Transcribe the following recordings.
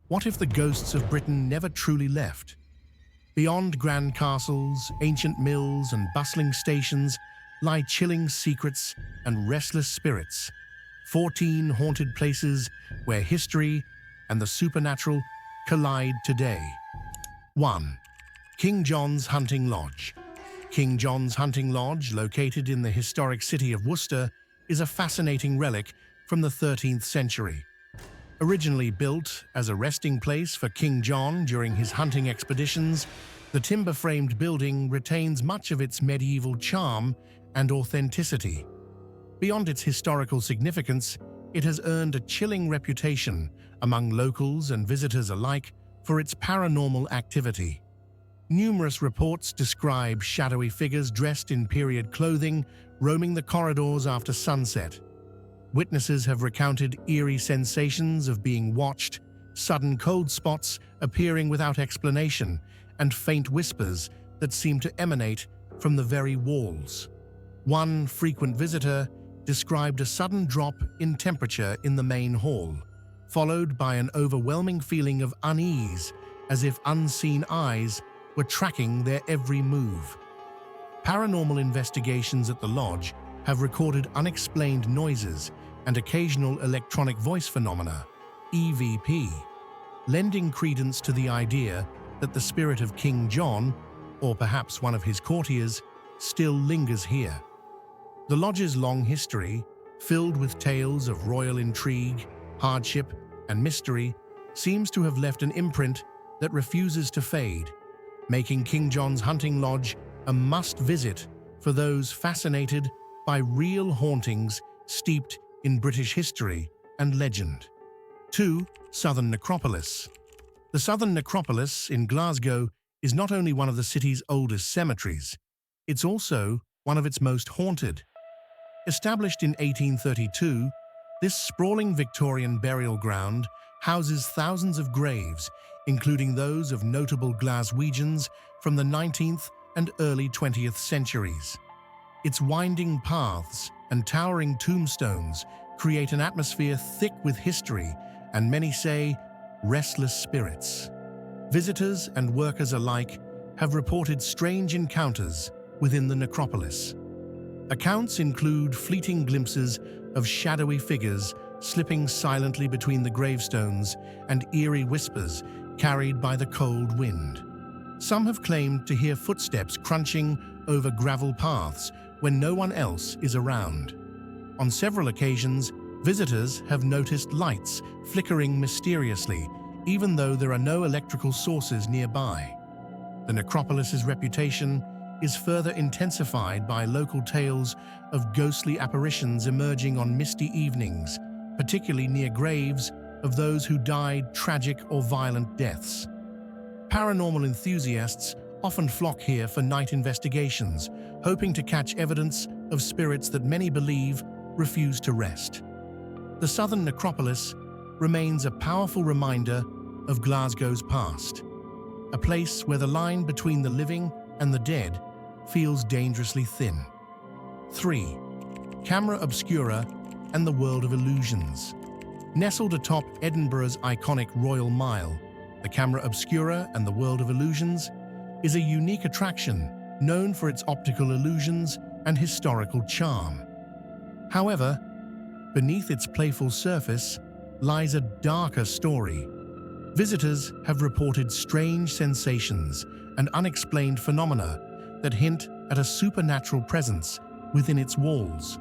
What if the ghosts of Britain never truly left? Beyond grand castles, ancient mills, and bustling stations lie chilling secrets and restless spirits. 14 haunted places where history and the supernatural collide today. 1. King John's Hunting Lodge. King John's Hunting Lodge, located in the historic city of Worcester, is a fascinating relic from the 13th century. Originally built as a resting place for King John during his hunting expeditions, the timber-framed building retains much of its medieval charm and authenticity. Beyond its historical significance, it has earned a chilling reputation among locals and visitors alike for its paranormal activity. Numerous reports describe shadowy figures dressed in period clothing roaming the corridors after sunset. Witnesses have recounted eerie sensations of being watched, sudden cold spots appearing without explanation, and faint whispers that seem to emanate from the very walls. One frequent visitor described a sudden drop in temperature in the main hall, followed by an overwhelming feeling of unease, as if unseen eyes were tracking their every move. Paranormal investigations at the lodge have recorded unexplained noises and occasional electronic voice phenomena, EVP, lending credence to the idea that the spirit of King John, or perhaps one of his courtiers, still lingers here. The lodge's long history, filled with tales of royal intrigue, hardship, and mystery, seems to have left an imprint that refuses to fade, making King John's Hunting Lodge a must-visit for those fascinated by real hauntings steeped in British history and legend. 2. Southern Necropolis. The Southern Necropolis in Glasgow is not only one of the city's oldest cemeteries, it's also one of its most haunted. Established in 1832, this sprawling Victorian burial ground houses thousands of graves, including those of notable Glaswegians from the 19th and early 20th centuries. Its winding paths and towering tombstones create an atmosphere thick with history and, many say, restless spirits. Visitors and workers alike have reported strange encounters within the necropolis. Accounts include fleeting glimpses of shadowy figures slipping silently between the gravestones and eerie whispers carried by the cold wind. Some have claimed to hear footsteps crunching over gravel paths when no one else is around. On several occasions, visitors have noticed lights flickering mysteriously, even though there are no electrical sources nearby. The necropolis's reputation is further intensified by local tales of ghostly apparitions emerging on misty evenings, particularly near graves of those who died tragic or violent deaths. Paranormal enthusiasts often flock here for night investigations, hoping to catch evidence of spirits that many believe refuse to rest. The Southern Necropolis remains a powerful reminder of Glasgow's past, a place where the line between the living and the dead feels dangerously thin. 3. Camera Obscura and the World of Illusions. Nestled atop Edinburgh's iconic Royal Mile, the Camera Obscura and the World of Illusions is a unique attraction known for its optical illusions and historical charm. However, beneath its playful surface lies a darker story. Visitors have reported strange sensations and unexplained phenomena that hint at a supernatural presence within its walls.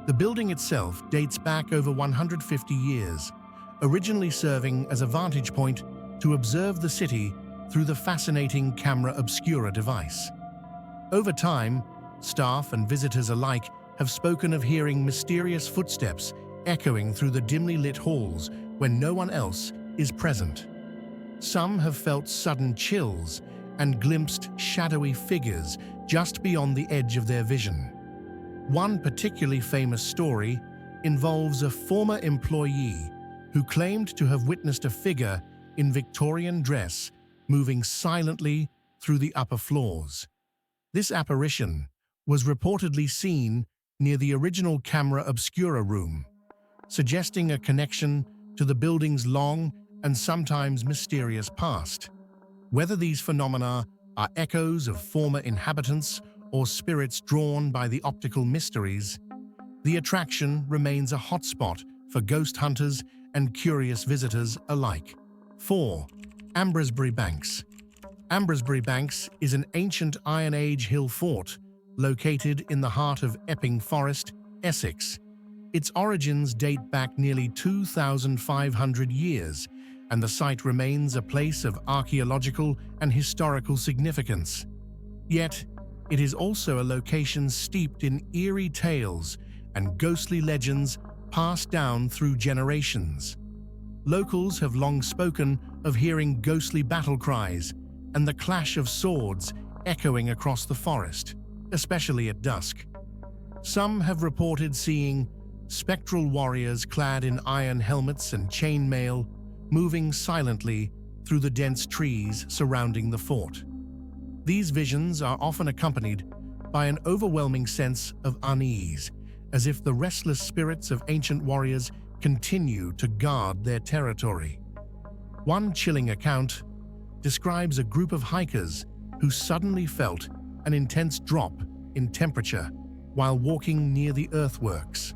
The building itself dates back over 150 years, originally serving as a vantage point to observe the city through the fascinating Camera Obscura device. Over time, staff and visitors alike have spoken of hearing mysterious footsteps echoing through the dimly lit halls when no one else is present. Some have felt sudden chills and glimpsed shadowy figures just beyond the edge of their vision. One particularly famous story involves a former employee who claimed to have witnessed a figure in Victorian dress moving silently through the upper floors. This apparition was reportedly seen near the original Camera Obscura room, suggesting a connection to the building's long and sometimes mysterious past. Whether these phenomena are echoes of former inhabitants or spirits drawn by the optical mysteries, the attraction remains a hotspot for ghost hunters and curious visitors alike. 4. Ambresbury Banks. Ambresbury Banks is an ancient Iron Age hill fort located in the heart of Epping Forest, Essex. Its origins date back nearly 2,500 years, and the site remains a place of archaeological and historical significance. Yet, it is also a location steeped in eerie tales and ghostly legends passed down through generations. Locals have long spoken of hearing ghostly battle cries and the clash of swords echoing across the forest, especially at dusk. Some have reported seeing spectral warriors clad in iron helmets and chainmail moving silently through the dense trees surrounding the fort. These visions are often accompanied by an overwhelming sense of unease, as if the restless spirits of ancient warriors continue to guard their territory. One chilling account describes a group of hikers who suddenly felt an intense drop in temperature while walking near the earthworks.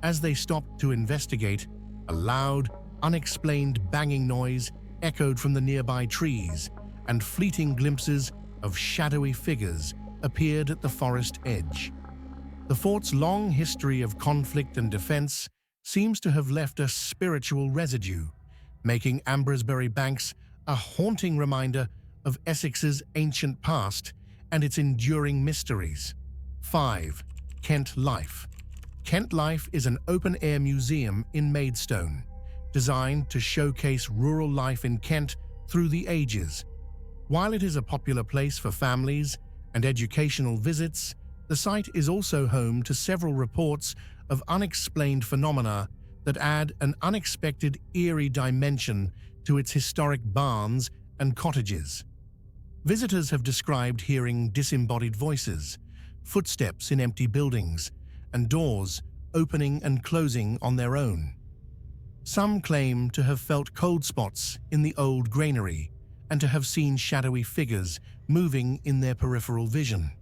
As they stopped to investigate, a loud, unexplained banging noise echoed from the nearby trees, and fleeting glimpses of shadowy figures appeared at the forest edge. The fort's long history of conflict and defense seems to have left a spiritual residue, making Ambresbury Banks a haunting reminder of Essex's ancient past and its enduring mysteries. 5. Kent Life. Kent Life is an open-air museum in Maidstone, designed to showcase rural life in Kent through the ages. While it is a popular place for families and educational visits, the site is also home to several reports of unexplained phenomena that add an unexpected eerie dimension to its historic barns and cottages. Visitors have described hearing disembodied voices, footsteps in empty buildings, and doors opening and closing on their own. Some claim to have felt cold spots in the old granary and to have seen shadowy figures moving in their peripheral vision.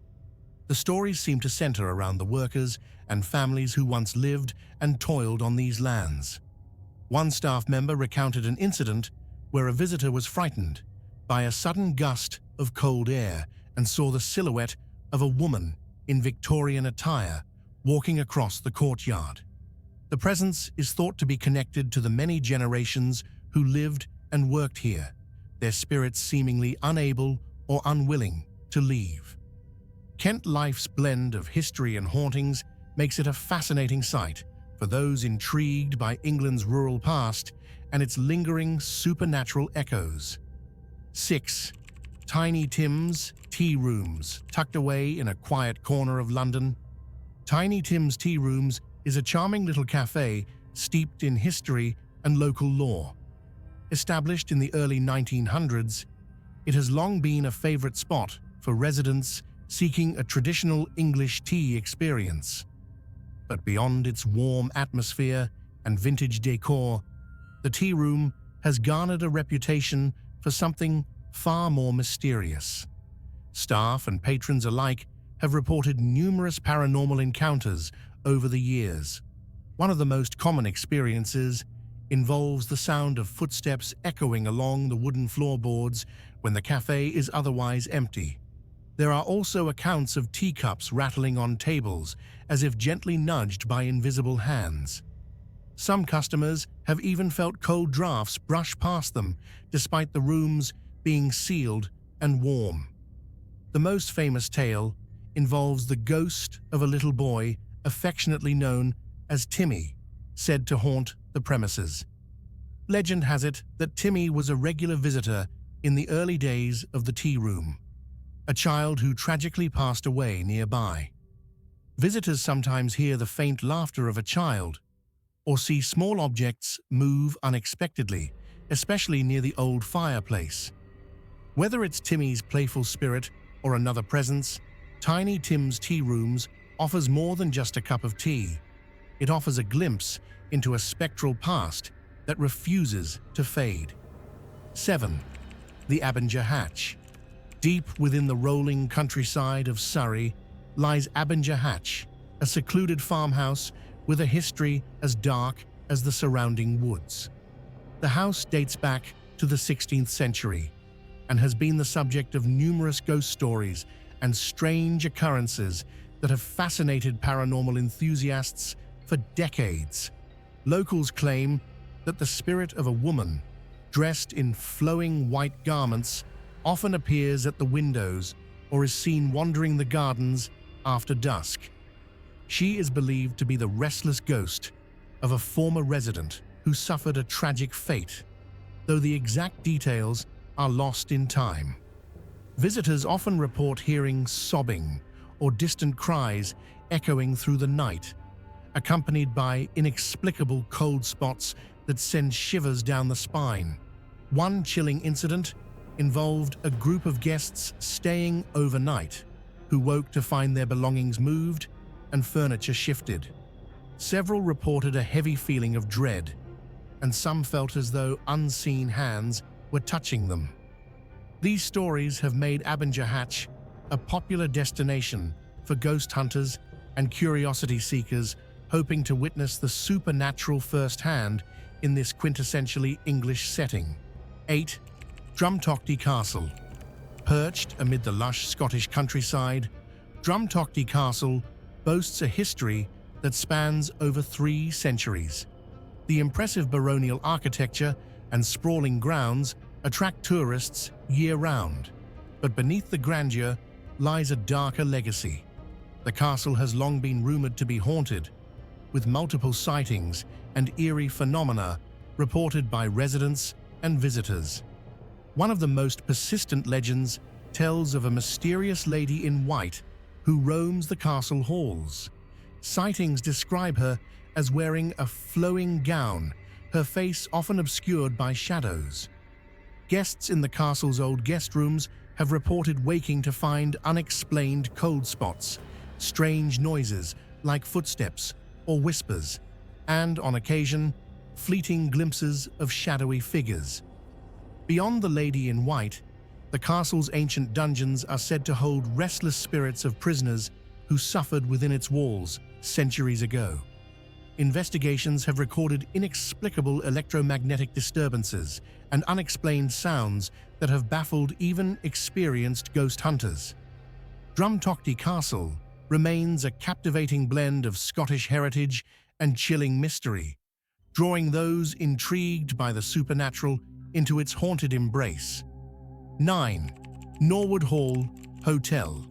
The stories seem to center around the workers and families who once lived and toiled on these lands. One staff member recounted an incident where a visitor was frightened by a sudden gust of cold air and saw the silhouette of a woman in Victorian attire walking across the courtyard. The presence is thought to be connected to the many generations who lived and worked here, their spirits seemingly unable or unwilling to leave. Kent Life's blend of history and hauntings makes it a fascinating sight for those intrigued by England's rural past and its lingering supernatural echoes. 6. Tiny Tim's Tea Rooms. Tucked away in a quiet corner of London, Tiny Tim's Tea Rooms is a charming little cafe steeped in history and local lore. Established in the early 1900s, it has long been a favorite spot for residents seeking a traditional English tea experience. But beyond its warm atmosphere and vintage decor, the tea room has garnered a reputation for something far more mysterious. Staff and patrons alike have reported numerous paranormal encounters over the years. One of the most common experiences involves the sound of footsteps echoing along the wooden floorboards when the cafe is otherwise empty. There are also accounts of teacups rattling on tables as if gently nudged by invisible hands. Some customers have even felt cold drafts brush past them despite the rooms being sealed and warm. The most famous tale involves the ghost of a little boy affectionately known as Timmy, said to haunt the premises. Legend has it that Timmy was a regular visitor in the early days of the tea room, a child who tragically passed away nearby. Visitors sometimes hear the faint laughter of a child or see small objects move unexpectedly, especially near the old fireplace. Whether it's Timmy's playful spirit or another presence, Tiny Tim's Tea Rooms offers more than just a cup of tea. It offers a glimpse into a spectral past that refuses to fade. 7. The Abger Hatch. Deep within the rolling countryside of Surrey lies Abger Hatch, a secluded farmhouse with a history as dark as the surrounding woods. The house dates back to the 16th century and has been the subject of numerous ghost stories and strange occurrences that have fascinated paranormal enthusiasts for decades. Locals claim that the spirit of a woman, dressed in flowing white garments, often appears at the windows or is seen wandering the gardens after dusk. She is believed to be the restless ghost of a former resident who suffered a tragic fate, though the exact details are lost in time. Visitors often report hearing sobbing or distant cries echoing through the night, accompanied by inexplicable cold spots that send shivers down the spine. One chilling incident involved a group of guests staying overnight who woke to find their belongings moved and furniture shifted. Several reported a heavy feeling of dread, and some felt as though unseen hands were touching them. These stories have made Abger Hatch a popular destination for ghost hunters and curiosity seekers hoping to witness the supernatural firsthand in this quintessentially English setting. 8. Drumtoi Castle. Perched amid the lush Scottish countryside, Drumtoi Castle boasts a history that spans over 3 centuries. The impressive baronial architecture and sprawling grounds attract tourists year-round, but beneath the grandeur lies a darker legacy. The castle has long been rumored to be haunted, with multiple sightings and eerie phenomena reported by residents and visitors. One of the most persistent legends tells of a mysterious lady in white who roams the castle halls. Sightings describe her as wearing a flowing gown, her face often obscured by shadows. Guests in the castle's old guest rooms have reported waking to find unexplained cold spots, strange noises like footsteps or whispers, and, on occasion, fleeting glimpses of shadowy figures. Beyond the lady in white, the castle's ancient dungeons are said to hold restless spirits of prisoners who suffered within its walls centuries ago. Investigations have recorded inexplicable electromagnetic disturbances and unexplained sounds that have baffled even experienced ghost hunters. Drumtoi Castle remains a captivating blend of Scottish heritage and chilling mystery, drawing those intrigued by the supernatural into its haunted embrace. 9. Norwood Hall Hotel.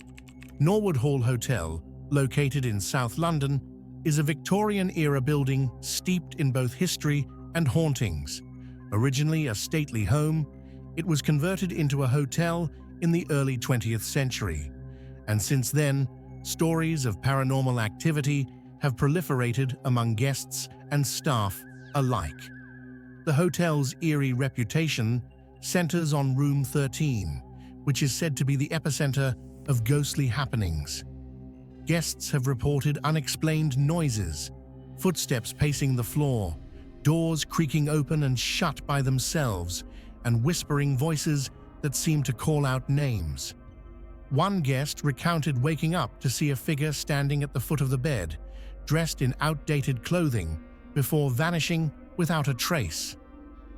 Norwood Hall Hotel, located in South London, is a Victorian-era building steeped in both history and hauntings. Originally a stately home, it was converted into a hotel in the early 20th century, and since then, stories of paranormal activity have proliferated among guests and staff alike. The hotel's eerie reputation centers on Room 13, which is said to be the epicenter of ghostly happenings. Guests have reported unexplained noises, footsteps pacing the floor, doors creaking open and shut by themselves, and whispering voices that seem to call out names. One guest recounted waking up to see a figure standing at the foot of the bed, dressed in outdated clothing, before vanishing without a trace.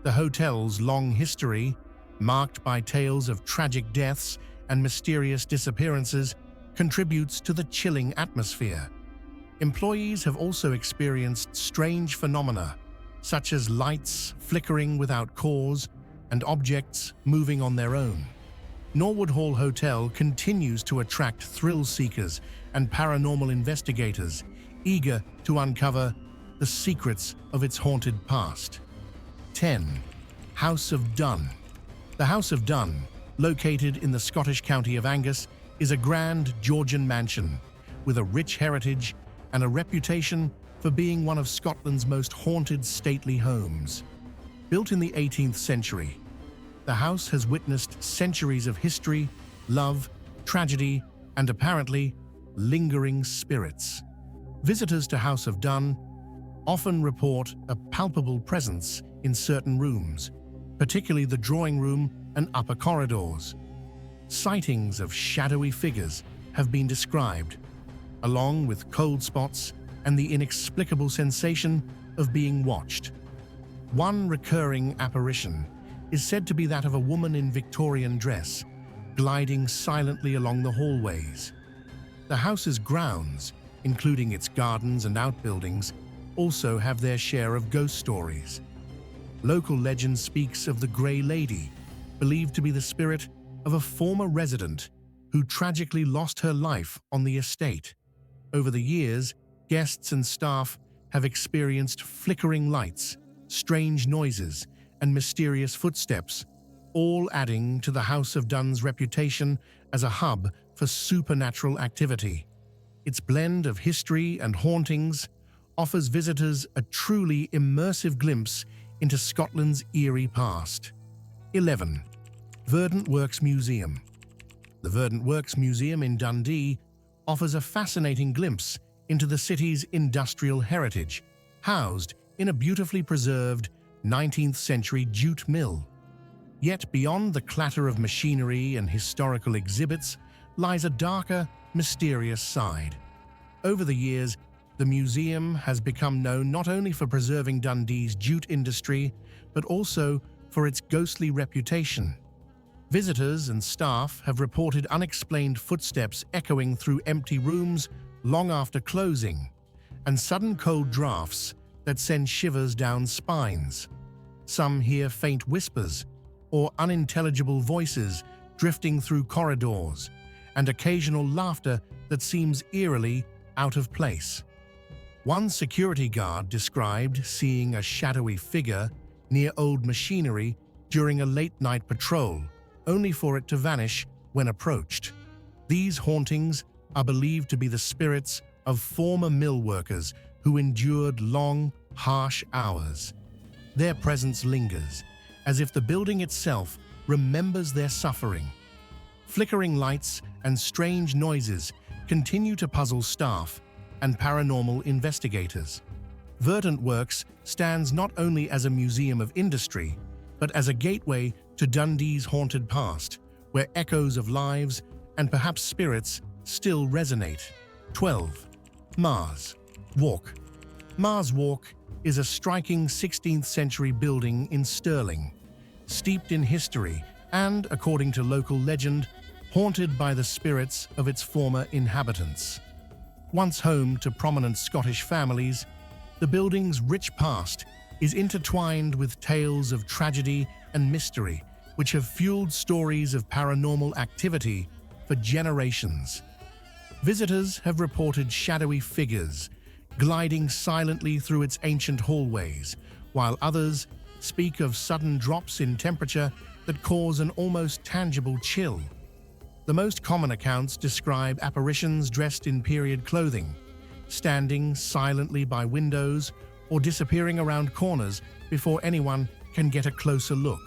The hotel's long history, marked by tales of tragic deaths and mysterious disappearances, contributes to the chilling atmosphere. Employees have also experienced strange phenomena, such as lights flickering without cause and objects moving on their own. Norwood Hall Hotel continues to attract thrill seekers and paranormal investigators, eager to uncover the secrets of its haunted past. 10. House of Dun. The House of Dun, located in the Scottish county of Angus, is a grand Georgian mansion with a rich heritage and a reputation for being one of Scotland's most haunted stately homes. Built in the 18th century, the house has witnessed centuries of history, love, tragedy, and apparently lingering spirits. Visitors to House of Dun often report a palpable presence in certain rooms, particularly the drawing room and upper corridors. Sightings of shadowy figures have been described, along with cold spots and the inexplicable sensation of being watched. One recurring apparition is said to be that of a woman in Victorian dress, gliding silently along the hallways. The house's grounds, including its gardens and outbuildings, also have their share of ghost stories. Local legend speaks of the Grey Lady, believed to be the spirit of a former resident who tragically lost her life on the estate. Over the years, guests and staff have experienced flickering lights, strange noises, and mysterious footsteps, all adding to the House of Dun's reputation as a hub for supernatural activity. Its blend of history and hauntings offers visitors a truly immersive glimpse into Scotland's eerie past. 11. Verdant Works Museum. The Verdant Works Museum in Dundee offers a fascinating glimpse into the city's industrial heritage, housed in a beautifully preserved 19th-century jute mill. Yet beyond the clatter of machinery and historical exhibits lies a darker, mysterious side. Over the years, the museum has become known not only for preserving Dundee's jute industry, but also for its ghostly reputation. Visitors and staff have reported unexplained footsteps echoing through empty rooms long after closing, and sudden cold drafts that send shivers down spines. Some hear faint whispers or unintelligible voices drifting through corridors, and occasional laughter that seems eerily out of place. One security guard described seeing a shadowy figure near old machinery during a late-night patrol, only for it to vanish when approached. These hauntings are believed to be the spirits of former mill workers who endured long, harsh hours. Their presence lingers, as if the building itself remembers their suffering. Flickering lights and strange noises continue to puzzle staff and paranormal investigators. Verdant Works stands not only as a museum of industry, but as a gateway to Dundee's haunted past, where echoes of lives and perhaps spirits still resonate. 12. Mars Walk. Mars Walk is a striking 16th-century building in Stirling, steeped in history and, according to local legend, haunted by the spirits of its former inhabitants. Once home to prominent Scottish families, the building's rich past is intertwined with tales of tragedy and mystery, which have fueled stories of paranormal activity for generations. Visitors have reported shadowy figures gliding silently through its ancient hallways, while others speak of sudden drops in temperature that cause an almost tangible chill. The most common accounts describe apparitions dressed in period clothing, standing silently by windows or disappearing around corners before anyone can get a closer look.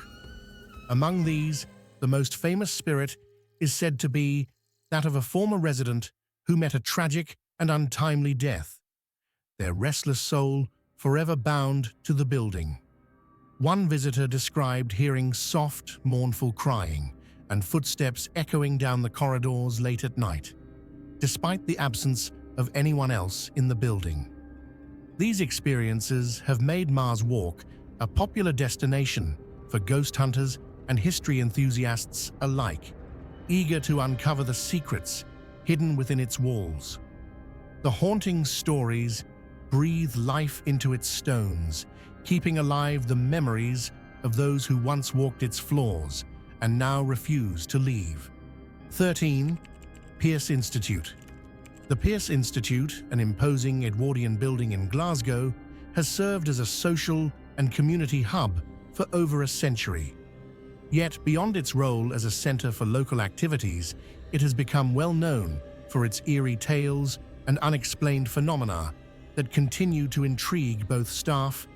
Among these, the most famous spirit is said to be that of a former resident who met a tragic and untimely death, their restless soul forever bound to the building. One visitor described hearing soft, mournful crying and footsteps echoing down the corridors late at night, despite the absence of anyone else in the building. These experiences have made Mars Walk a popular destination for ghost hunters and history enthusiasts alike, eager to uncover the secrets hidden within its walls. The haunting stories breathe life into its stones, keeping alive the memories of those who once walked its floors and now refuse to leave. 13. Pearce Institute. The Pearce Institute, an imposing Edwardian building in Glasgow, has served as a social and community hub for over a century. Yet, beyond its role as a centre for local activities, it has become well known for its eerie tales and unexplained phenomena that continue to intrigue both staff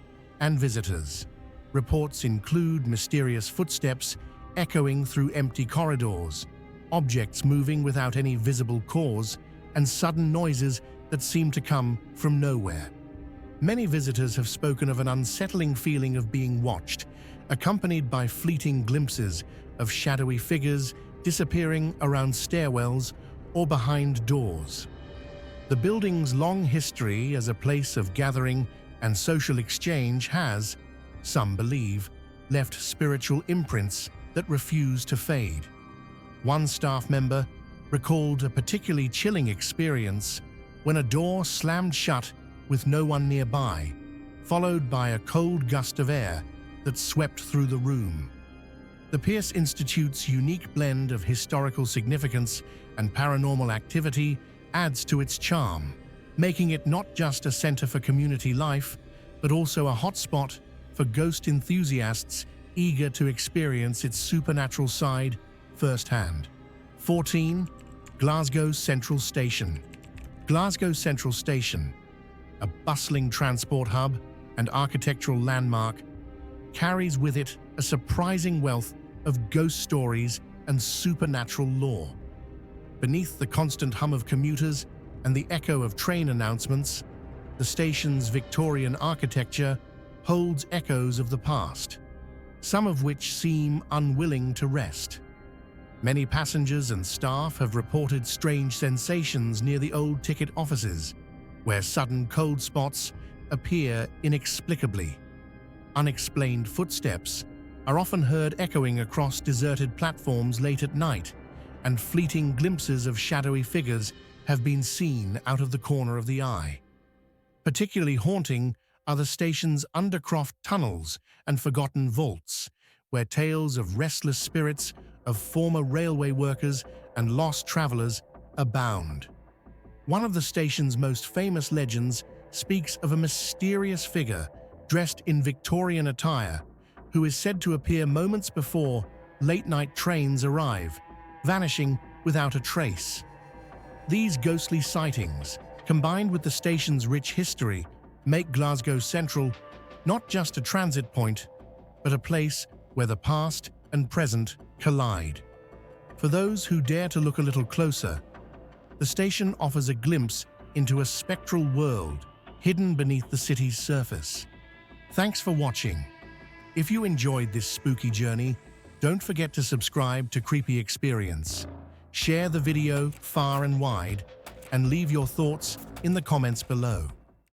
and visitors. Reports include mysterious footsteps echoing through empty corridors, objects moving without any visible cause, and sudden noises that seem to come from nowhere. Many visitors have spoken of an unsettling feeling of being watched, accompanied by fleeting glimpses of shadowy figures disappearing around stairwells or behind doors. The building's long history as a place of gathering and social exchange has, some believe, left spiritual imprints that refuse to fade. One staff member recalled a particularly chilling experience when a door slammed shut with no one nearby, followed by a cold gust of air that swept through the room. The Pierce Institute's unique blend of historical significance and paranormal activity adds to its charm, making it not just a center for community life, but also a hotspot for ghost enthusiasts eager to experience its supernatural side firsthand. 14. Glasgow Central Station. Glasgow Central Station, a bustling transport hub and architectural landmark, carries with it a surprising wealth of ghost stories and supernatural lore. Beneath the constant hum of commuters and the echo of train announcements, the station's Victorian architecture holds echoes of the past, some of which seem unwilling to rest. Many passengers and staff have reported strange sensations near the old ticket offices, where sudden cold spots appear inexplicably. Unexplained footsteps are often heard echoing across deserted platforms late at night, and fleeting glimpses of shadowy figures have been seen out of the corner of the eye. Particularly haunting are the station's undercroft tunnels and forgotten vaults, where tales of restless spirits of former railway workers and lost travelers abound. One of the station's most famous legends speaks of a mysterious figure dressed in Victorian attire who is said to appear moments before late-night trains arrive, vanishing without a trace. These ghostly sightings, combined with the station's rich history, make Glasgow Central not just a transit point, but a place where the past and present collide. For those who dare to look a little closer, the station offers a glimpse into a spectral world hidden beneath the city's surface. Thanks for watching. If you enjoyed this spooky journey, don't forget to subscribe to Creepy Experience. Share the video far and wide, and leave your thoughts in the comments below.